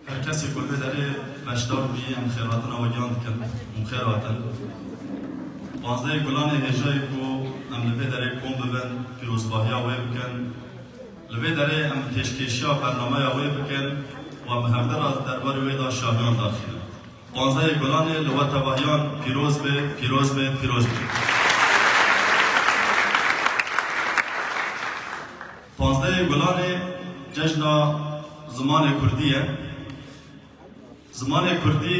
هر کسی کل بداره بشدار بی ام خیراتن و گیاند کن مخیراتن. پانزده گلان هجای کو ام لبه داره کم ببن پیروزباهی آوی بکن. لبه داره ام تشکیشی برنامه آوی بکن و مهردر از دربار ویدا شاهیان داخل. پانزده گلان لوت تباهیان پیروز به پیروز به پیروز به. پانزده گلان جشن زمان کردیه. زمان کردی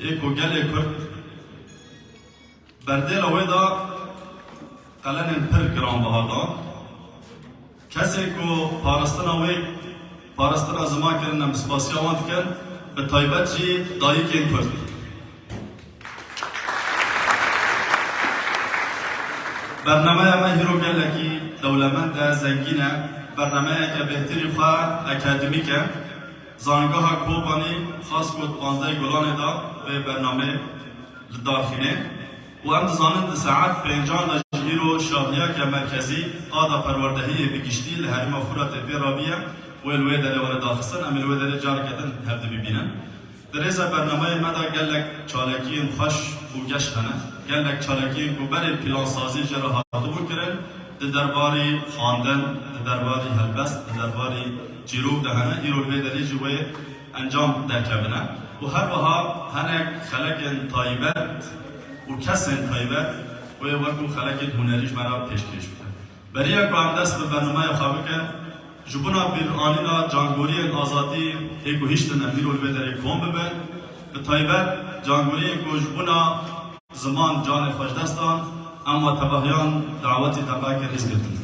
یک گل کرد بردل ویدا قلن پر گران بهادان. کسی که پارستان وی پارستان زمان کردن مسپاسی آمد کرد به تایبت جی دایی که این کرد. برنامه ما هیرو گله کی دولمند زنگینه. برنامه که بهتری خواه اکادمیکه. زانگاه کوبانی خاص کد 15 گلان دا به برنامه داخله و ام زانند ساعت 50 جهیرو شاهیه که مرکزی آدا پروردهی بگشتی لهرم فرات پیرابیه و الوی داره ورد داخستن ام الوی داره جار کردن هفته ببینن. در ایسا برنامه مدا گلک چالکین خوش و گشت هنه. گلک چالکین کو بر پلان سازی جرا هاتو بکرن درباری خواندن، درباری هلبست، درباری جیروب دهنه ایرو بدری جوی انجام دکبنه و هر وها هنگ خلق طایبت و کسن طایبت و وقت خلق هنریش مرا پیشکش بده. برای یک هم دست به برنامه خوابه که جبونا بیر آنینا جانگوری آزادی ایکو هیشتن امیرو بدری کم ببن به طایبت جانگوری ایکو جبونا زمان جان خوش دستان اما تباهیان دعوتی تباه که ریز گرتن.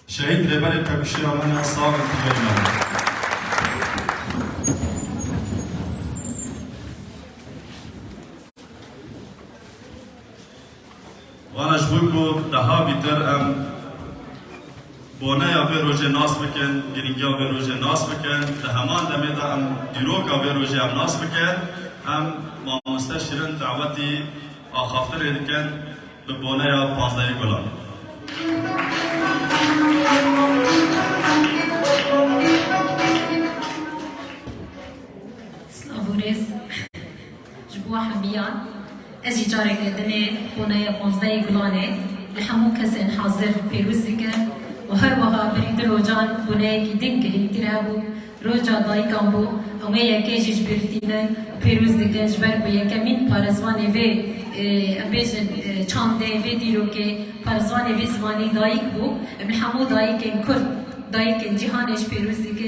شهید رهبر کبیشی آمن سال انتخابی وانش بگو دها بیتر ام بونه یا به روژه ناس بکن، گرینگی ها به روژه ناس بکن، ده همان دمه ده ام دیروک ها به روژه ام ناس بکن، ام مامسته شیرن دعوتی آخافتر ایدکن به بونه یا 15 گلان. سلاموريس جبوا حبيان اجي جارك لدني بونايا 15 غلانه لحمو كسن حاضر بيروزك وهر وها بريد روجان بونايا كي دين كريم ترابو روجا داي كامبو اوميا كيجي جبرتينا بيروزك جبر بيا كمين بارزواني في ابيجن چانده في ديروكي بارزواني في زماني دايك بو بلحمو دايكن كرد دايكن جهانش بيروزك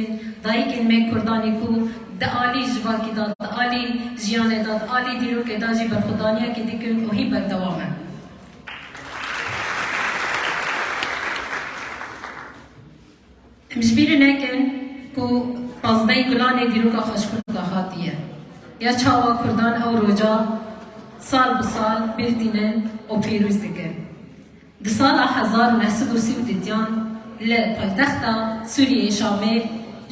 دايكن مي كرداني كو د عالی جواکی داد، عالی جیانه داد، عالی دیرو که داجی برخودانیا که دیکن اوهی بردوامه. مجبور نکن کو 15 گلان دیرو که خوشکن خاطیه. یا چاوا کردان او روجا سال بسال بردینن و پیروز دیگه. د سال 1932 ل پایتخت سوریه شامل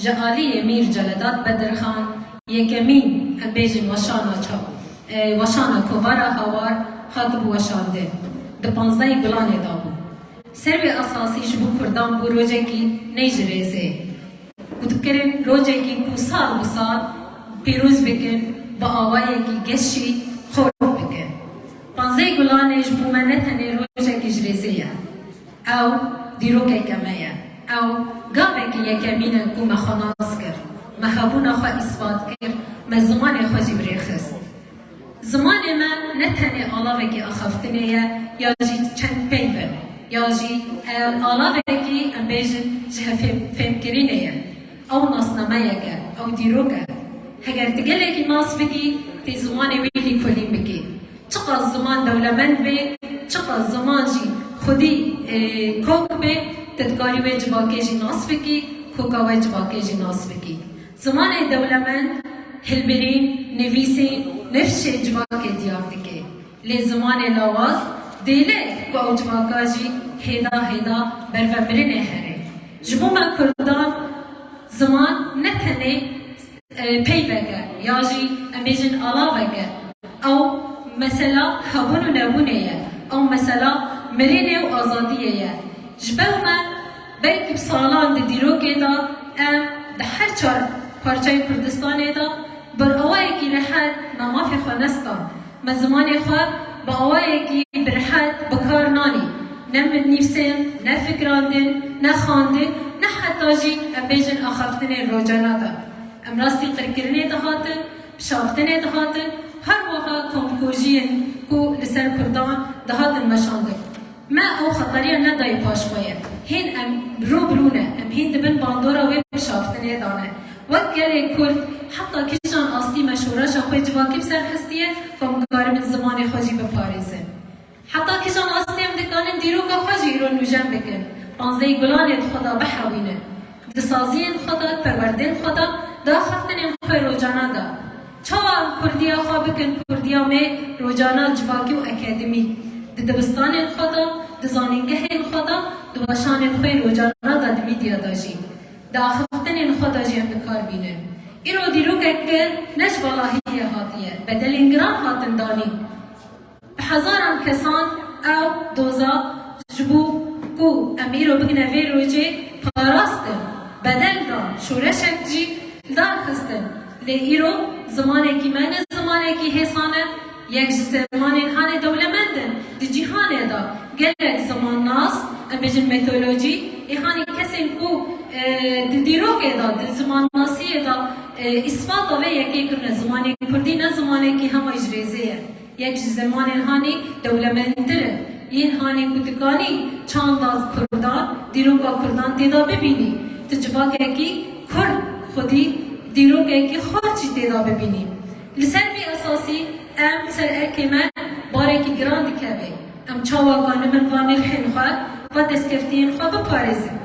جعالی میر جلدات بدرخان یکمین بیجن وشانا کوبارا هوار خاطب وشانده ده 15 گلانه دابو سروی اساسی جبو کردان بو روجه کی نیجریزه کدکرن روجه کی کو سال بسال پیروز بکن با آوائه کی گشی خورد بکن 15 گلانه جبو منتنه روجه کی جریزه او دیروکه کمه او گاوه که یکمینه کو مخاناس کرد مخابون خوا اثبات کرد مزمان خوا جبری خست زمان ما نتنه آلاوه که اخفتنه یا جی چند پیوه یا جی آلاوه که ام بیجن جه فهم کرینه او ناسنامه که او دیروگه هگر تگله که ناس بگی تی زمان ویلی کلیم بگی چقدر زمان دولمند بی چقدر زمان جی خودی کوک بی تدکاری و جواکی جی ناس بگی کوکا و جواکی جی ناس بگی زمان دولمند هلبرین نویسین نفش جواکی دیار دیگه لی زمان لاواز دیله کو او جواکا جی هیدا برو برنه هره جبو من کردان زمان نتنه پیوگه یا جی امیجن آلاوگه او مثلا هبون و نبونه او مثلا مرینه و آزادیه جبو من بلکه بسالان ده دیروگه دا ام ده هر چار پارچای کردستانه دا بر اوائه کی لحد نمافی خوانستان مزمان خواه با اوائه کی برحد بکار نانی نه نفسن نه فکراندن نه خاندن نه حتی جی امیجن آخفتن روجانا دا ام راستی قرکرنه دهاتن بشافتنه دهاتن هر وقت کمکوژین کو لسر کردان دهاتن مشانده ما او خطریه ندای پاش باید هین ام برونه ام هین دبن باندورا و بشافتنه دانه وقت گله کرد حتی کشان آستی مشورش خوی جواکیب سر هستیه کمکار من زمان خوشی بپاریزه حتی کشان آستی هم دکانن دیروگا خوشی ایرون نوجن بکن پانزه گلانت خدا بحوینه دسازین خدا پروردن خدا دا خفتن خوی روجانا دا چوان کردیا خواه بکن کردیا می روجانا جواکی و اکادمی دبستان خدا دزانینگه خدا دواشان خوی روجانا دا دمیدیا دا جی دا خفتن خدا جی هم بکار بینه ایرو دیرو که نش والله هاتیه بدل انگرام هاتن دانی بحزاران کسان او دوزا جبو کو امیرو بگنه وی روجه پاراستن بدل دان شورشک جی دار خستن لی ایرو زمانه کی من زمانه کی حسانه یک زمانه هانه دولمندن دی جیهانه دا گلک زمان ناس بجن میتولوژی ایهانی کسی کو دیروگه دا زمان ناسی دا اثبات و یکی کرن زمانه کردی نه زمانه کی هم اجریزه یک زمانه هانی دولمندره این هانی کتکانی چند باز کردان دیروگا کردان دیدا ببینی تجواگه کی کرد خودی دیروگه کی خارجی دیدا ببینی لسر بی اساسی ام سر ارکمان باره کی گراند کبه ام چاواگانه من وانل خین خواه و دستکفتین خواه بپارزیم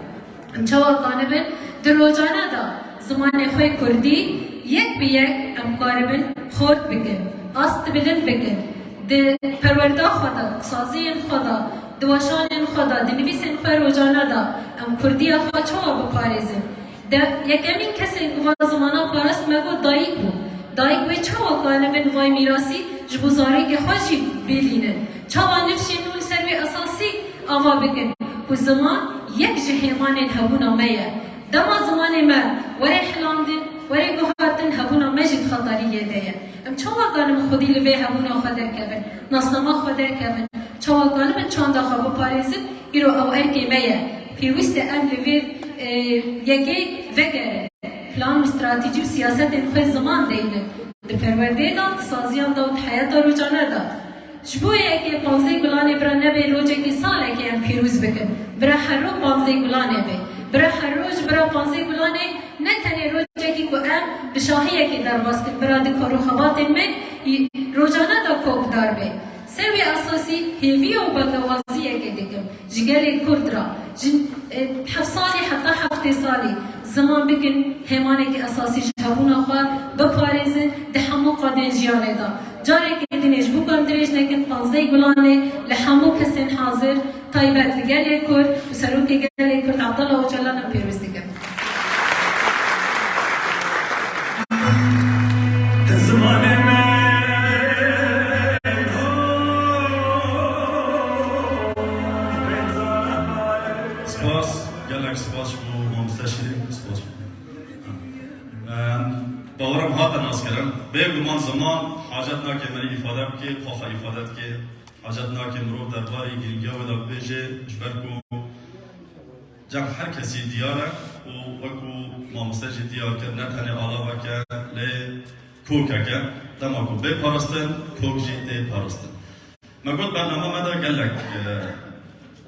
ام چاواگانه من دروجانه دا زمان خوی کردی یک به یک ام کاربن خورد بگن است بلند بگن ده پرورده خدا سازی خدا دواشان خدا دنویسین خوی روجانه دا ام کردی خواه چاوا بپارزیم ده یکمین کسی که زمانا پارست مگو دایک بود دایک وی چاوا کانه من وای میراسی جبوزاری که خوشی بلینه چاوا نفشی نول سروی اساسی آوا بگن که زمان یک جهیمان هبونا میه دما زمان ما وره حلاندن وره گوهاتن هبونا مجد خطریه دیه ام چاوا کانه من خودی لبه هبونا خودر کبن ناسنما خودر کبن چاوا کانه من چانده خواب پاریزن ایرو او ارکی میه پیوست ام لبه یکی وگره پلان و استراتیجی و سیاست خوی زمان دینه ده پرورده دا سازیان دا و حیات دا روجانه دا جبویه که پانزه گلانه برا نبه روجه که ساله که هم پیروز بکن برا هر رو پانزه گلانه بی برا هر روز برا پانزه گلانه نه تنه روجه که که ام بشاهیه که در باستن برا ده کارو خوابات من روجانه دا کوک دار بی سروی اساسی هیوی و بگوازیه که دیگم جگر کرد را 7 سالی حتی 7 سالی زمان بکن همانه که اساسی شهبونا خواه بپارزن ده همو قادن جیانه دا جاره که دینش بکن درش نکن 15 گلانه لحمو کسین حاضر طایبت لگره کرد و سروک گره کرد عبدالله و جلال پیروز دیگم زمانه سپاس شما مستشارین سپاس باورم هات ناس کردم بگمان زمان حاجت ناکه من ifade بکی خواه ifade که حاجت ناکه مرو درباره گرینگیا و دو بیجه جبر کو جب هر کسی دیاره و وکو ما مستشار دیار کرد نه تنه آلا وکر لی کوکه که دما کو به پاراستن کوک جی ته پاراستن ما گفت برنامه ما دا قال لك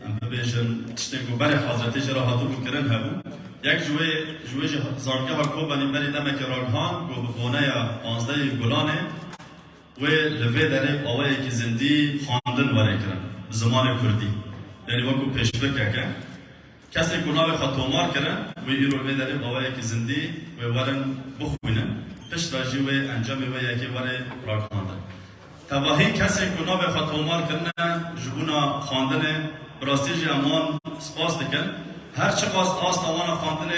ام بيجن تشتكو بري حضرتي جرا هاتو بكرن هبو یک جوی زانگه ها کو بنی بری دم که راگهان گو بونه یا 15 گلانه و لوی داره آوایی که زندی خواندن وره کرن زمان کردی یعنی وکو پیشبکه که کسی کناوی خطومار کرن و ایرو لوی داره آوایی که زندی و ورن بخوینن پشت راجی و انجام و یکی وره راگهاندن تواهی کسی کناوی خطومار کرن جبونا خواندن براستیجی امان سپاس دکن هر چه قاس آست آوانا خواندن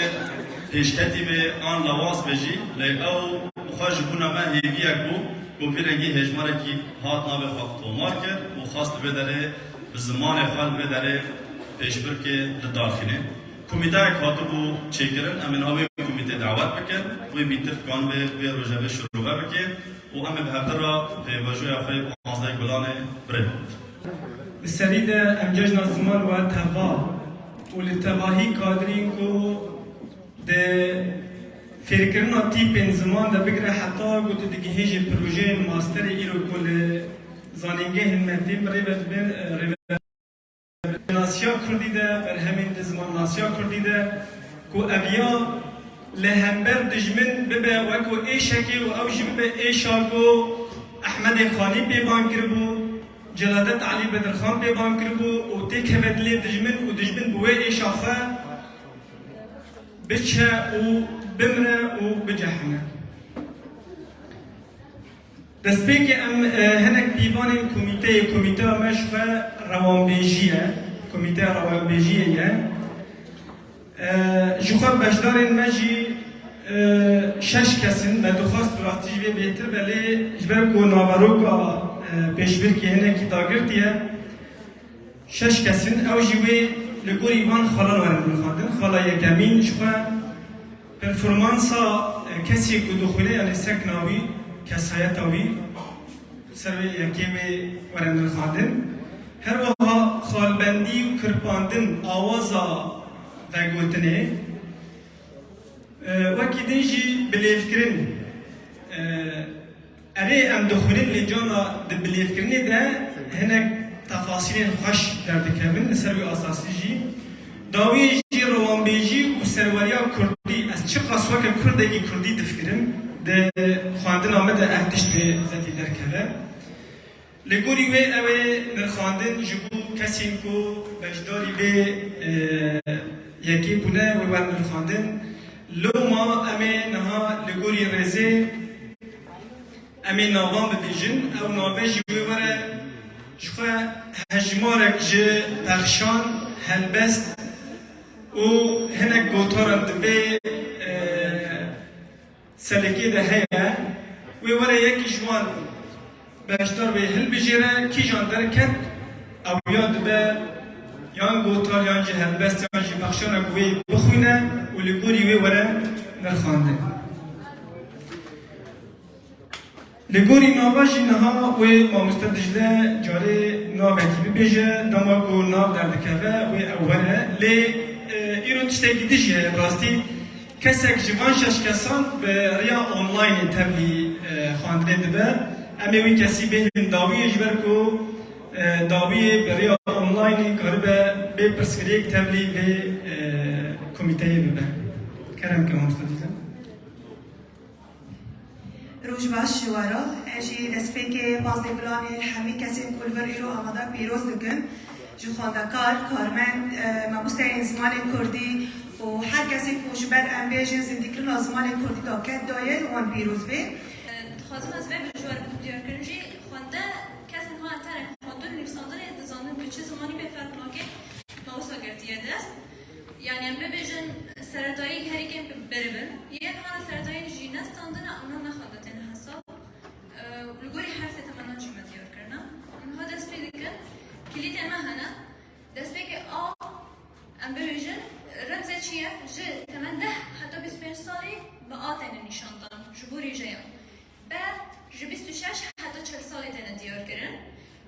پیشکتی به آن لواز بجی لی او مخواج بونا ما هیوی یک بو پیرنگی هجماره کی هات ناوی خواهد تومار کرد و خواست بداره به زمان خال بداره پیشبر که لداخینه کمیته یک هاتو بو چه کرن امین آوی کمیته دعوت بکن و میتر کان به روژه شروع بکن و امین به هفته را پیواجوی آخوی 15 گلانه برد السريد أمججنا الزمان وتبا ولتباهي كادرين كو ده فكرنا تيبين زمان ده بقرا حتى قلت دقيهيجي بروجي ماستر إيرو كل زانينجه المنتين بريبت بين ناسيا كردي ده برهمين ده زمان ناسيا كردي ده كو أبيا لهمبر دجمن ببا وكو إيشاكي وأوجي ببا إيشاكو أحمد خاني بيبان كربو جلادت علي بدر خان بيبان كربو وتيك بدلي دجمن ودجمن بوي شاخه بتشا وبمرة وبجحنة دسبيك ام هناك ديوان كوميتي مشفى روانبيجية كوميتي روانبيجية جوخا بشدار مجي شش کسین به درخواست براستیجی بهتر ولی جبر کو ناواروکا پیشبر که هنه کی داگرتیه شش کسین او جوی لگوری وان خلال ورن بخواندن خلا یکمین شخوا پرفورمانسا کسی که دخوله یعنی سکناوی کسایتاوی سروی یکی ورن بخواندن هر وها خالبندی و کرپاندن آوازا و گوتنه وكي ديجي باليفكرين أري أم دخولين لجانا باليفكرين ده هناك تفاصيل خوش در دكابن نسروي أساسي جي داوي جي روان بيجي وسرواليا كردي از چه قصوك كردي كردي دفكرين ده خواندن آمد اهتش به ذاتي دركبه لگوری وی اوه نرخاندن جبو کسیم کو بجداری به یکی بونه و ور نرخاندن لو ما امي نها لغوري رزي امي نوام ببيجن او نوابج ويورا شخوا هجمارك جي بخشان هلبست و هناك قوتارم دبي سلكي ده هيا ويورا يكي جوان باشدار بي هل بجيرا كي جان دركت او ياد به یان گوتار یان جه هلبست یان جه بخشان گوی بخونه و لگوری وی وره نرخانده لگوری نواجی نها و ما مستدجله جاره ناوکی ببیجه دماغو ناو دردکوه و اوره لی ایرو تشتاکی دیجه براستی کسک جوان شش کسان به ریا آنلاین تبلی خواندنه دبه امی وی کسی بهن داوی اجبر کو داوی برای آنلاینی کاربه به پرسکریک تبلی به کمیته ببه کرم که همسته دیدم روش باش شوارا اجی دسپیک بازده بلان همی کسی کلور ایرو آماده پیروز دکن جو خواندکار کارمند مبوسته زمان کردی و هر کسی پوشبر امبیجن زندگی زمان کردی تا کت دایر وان پیروز به خواستم از وی بجوار دیار کرنجی خوانده کسی ها انتره خواندن نفساندن دزانن به چه زمانی به فرماگه موسا گرتیه دست یعنی هم ببیجن سرطایی هری که بربن یک ها سرطایی جی نستاندن اونا نخوانده تنه حساب لگوری هر سه تمنا جیمه دیار کرنا اونها دست پیده کن کلید اما هنه دست بگه ام ببیجن رمزه چیه؟ جه تمن ده حتی 25 سالی با آتن نشاندن جبوری جیان بعد جه 26 حتی 40 سالی دنه دیار کرن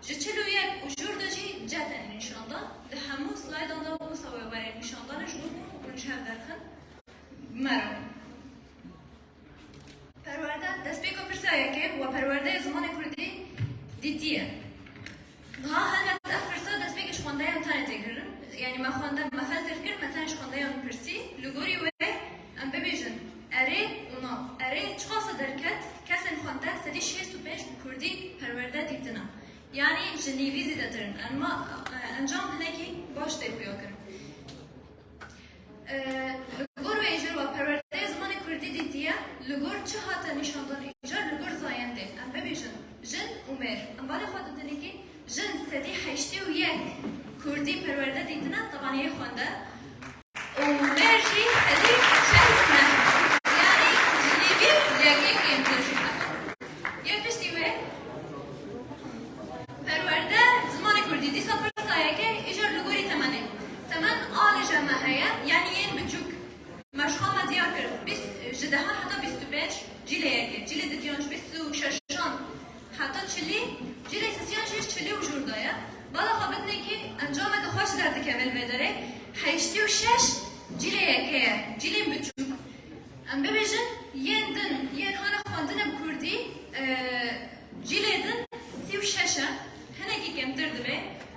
جه 41 و جور دجی جتن نشاندن ده همو سلایدان دا مساوی برای نشاندن جبور کنچه هم درخن مرم پرورده دست بگو پرسه ها هل فرصة دست بيكش خونده ام تاني تگرن يعني ما خونده مثل تركر ما تانش خونده ام پرسی لگوری و ام ببیجن اره اونا اره چقاس درکت کسن خونده سدی 65 کردی پرورده دیتنا yani جنیوی زیده ترن اما انجام هنکی باش دیپیا کرن لگور و ایجار و پرورده زمان کردی دیتیه لگور چه هاته نشاندان ایجار لگور زاینده ام ببیجن جن عمر ام بالا خواهد دنکی جن سدی 81 کردی پرورده دیتنا طبعا یه خونده عمر جی سدی 60 نه yani جنیوی لیگه کمتر شده یه پشتی وی پرورده زمان کردی دیسا پرسایه که ایجار لگوری تمنه تمن آل جمعه یعنی این بچوک مشخامه دیار کرد بیس جدهان حتی 25 جیله یکی جیله دیتیانش 26 حتی 40 جیله سیسیانش 40 وجور دایه بالا خوابت نکی انجام دخواش درده که ول بداره 86 جیله یکیه جیله بچوک ام ببیجن یه دن یه خانه خواندن بکردی جیله دن 36 هنگی کمتر دبه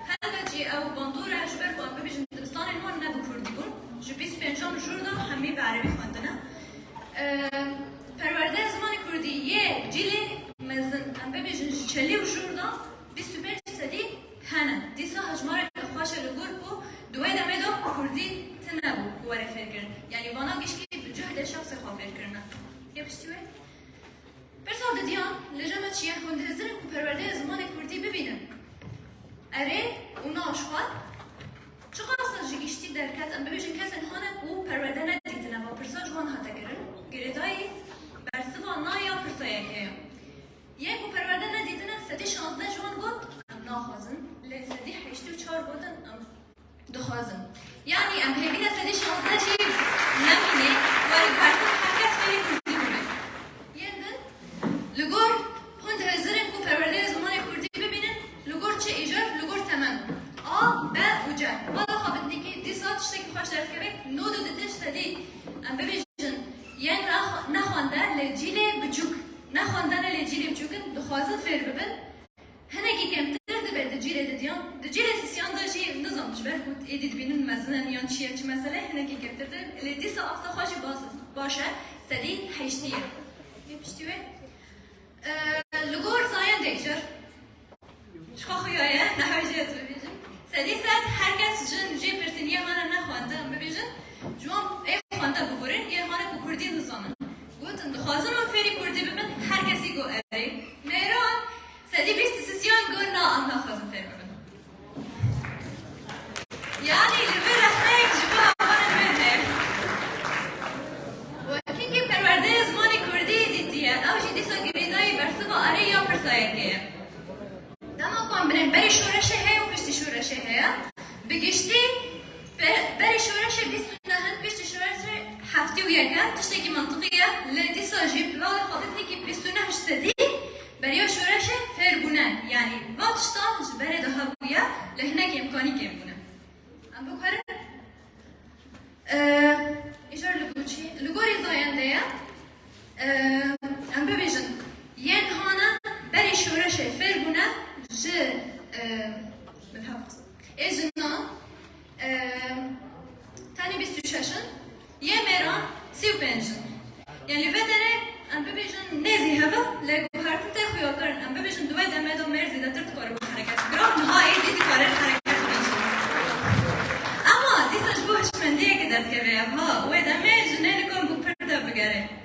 هنگا جی او باندوره جبر با ببیجن دبستان ما نبو کردی بون جو 25 جوردا همه به عربی خواندنه پرورده زمان کردی یه جیلی مزن ام ببیجن 40 جوردا 25 سدی هنه دیسا هجماره خوش لگور کو دوی دمه دو کردی تنبو وره فکرن یعنی وانا گشکی جهد شخص خواه فکرنه یه بشتیوه برسال دیان لجمع چیه هنده زرن که پرورده زمان کردی ببینن اره اونا آشخواد چقدر اصلا جگیشتی درکت ام ببیجن کسن هانه او پرورده ندیدنه و پرسا جوان هاته گرن گریدایی برسوا نایا پرسایه که یک او پرورده ندیدنه سدی 16 جوان بود ام ناخوازن لی سدی 84 بودن ام دخوازن یعنی ام هیویده سدی 16 چی نمینه ولی برتن هر کس فیلی کردی بونه لگور هند هزارن کو پرورده زمان کردی ببینن لگور چه ایجار لگور تمام ب و ج بالا خوابت نکی دی ساعت شتی که خوش درک بک نود و ددش تدی ام ببیجن یعنی نخوانده لجیل بچوک نخواندن لجیل بچوکن دخوازن فیر ببن هنگی کمتر دبه دجیل دیان دجیل سیسیان داشی نظامش بر خود ایدید بینن مثلا یان چیه چه مسئله هنگی کمتر دب لیدی ساعت خوش باشه سدی حیشتیه یپشتیوه لگور زاین دیگر شخو خویایه نهایجیت ببیجن سدی ساعت هر کس جن جی پرسینیه مانه نخوانده ببیجن جوام ای خوانده ببورین یه مانه کو کردی نزانن گوتن دخوازن و فیری کردی ببین هر کسی گو اری میران سدی 23 گو نا ام نخوازن فیری ببین یعنی لبیر اخنک جبا آمانه بینه و کنگی پرورده زمان کردی دیدیه اوشی دیسا گریدایی برسوا اره یا پرسایه که دما کن بنه بری شورشه هی و پشتی شورشه هی بگشتی بری شورشه 29 پشتی شورشه هفتی و یکه تشتکی منطقیه لدیسا جیب لاغ خواهدنی که 29 سدی بریا شورشه فرگونه یعنی واتشتان جبره ده بویا لهنک امکانی که بونه ام بکره ایجار لگوچی لگوری زاینده یا ام ببیجن ین هانا بری شورشه فرگونه ج بالحفظ ایجنا تانی 26 یه میران 35 یعنی بدره ام ببیجن نزی هوا لگو هرتن تا خویا کرن ام ببیجن دوی دمه دو مرزی دتر تکاره با حرکت گرام نهایی دیدی کاره حرکت میشه اما دیساش بوش من دیگه که داد که بیم ها و دمه جنه نکن بو پرده بگره